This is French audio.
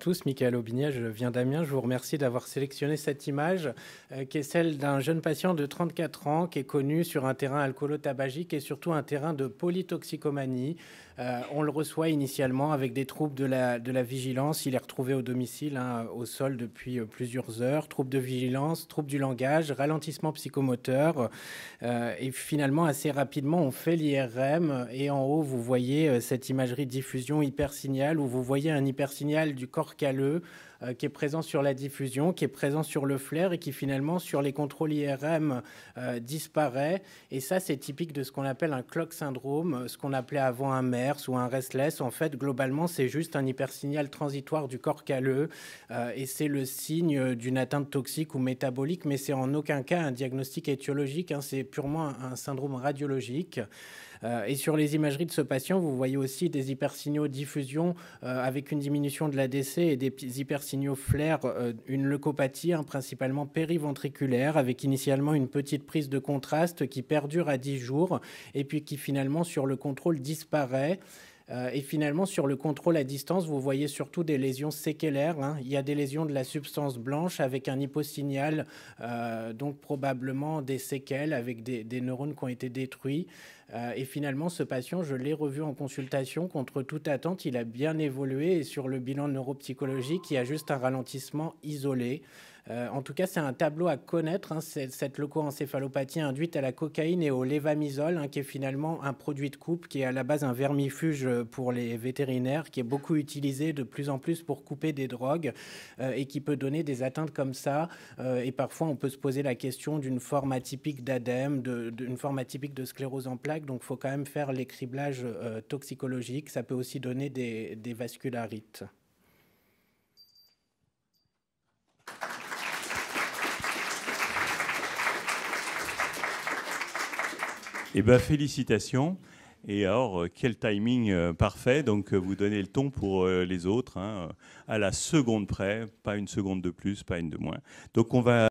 tous, Michael Aubignat, je viens d'Amiens. Je vous remercie d'avoir sélectionné cette image qui est celle d'un jeune patient de 34 ans qui est connu sur un terrain alcoolo-tabagique et surtout un terrain de polytoxicomanie. On le reçoit initialement avec des troubles de la vigilance. Il est retrouvé au domicile, au sol depuis plusieurs heures. Troubles de vigilance, troubles du langage, ralentissement psychomoteur. Et finalement, assez rapidement, on fait l'IRM et en haut, vous voyez cette imagerie de diffusion hypersignal où vous voyez un hypersignal du corps calleux qui est présent sur la diffusion, qui est présent sur le flair et qui finalement sur les contrôles IRM disparaît. Et ça, c'est typique de ce qu'on appelle un clock syndrome, ce qu'on appelait avant un MERS ou un restless. En fait, globalement, c'est juste un hypersignal transitoire du corps calleux et c'est le signe d'une atteinte toxique ou métabolique, mais c'est en aucun cas un diagnostic étiologique, c'est purement un syndrome radiologique. Et sur les imageries de ce patient, vous voyez aussi des hypersignaux diffusion avec une diminution de l'ADC et des hypersignaux flair, une leucopathie principalement périventriculaire avec initialement une petite prise de contraste qui perdure à 10 jours et puis qui finalement sur le contrôle disparaît. Et finalement, sur le contrôle à distance, vous voyez surtout des lésions séquelaires. Il y a des lésions de la substance blanche avec un hyposignal, donc probablement des séquelles avec des neurones qui ont été détruits. Et finalement, ce patient, je l'ai revu en consultation. Contre toute attente, il a bien évolué. Et sur le bilan neuropsychologique, il y a juste un ralentissement isolé. En tout cas, c'est un tableau à connaître, cette leucoencéphalopathie induite à la cocaïne et au lévamisole, qui est finalement un produit de coupe, qui est à la base un vermifuge pour les vétérinaires, qui est beaucoup utilisé de plus en plus pour couper des drogues et qui peut donner des atteintes comme ça. Et parfois, on peut se poser la question d'une forme atypique d'ADEME, d'une forme atypique de sclérose en plaques. Donc, il faut quand même faire les criblages toxicologiques. Ça peut aussi donner des vascularites. Eh bien, félicitations. Et alors, quel timing parfait. Donc, vous donnez le ton pour les autres, à la seconde près, pas une seconde de plus, pas une de moins. Donc, on va...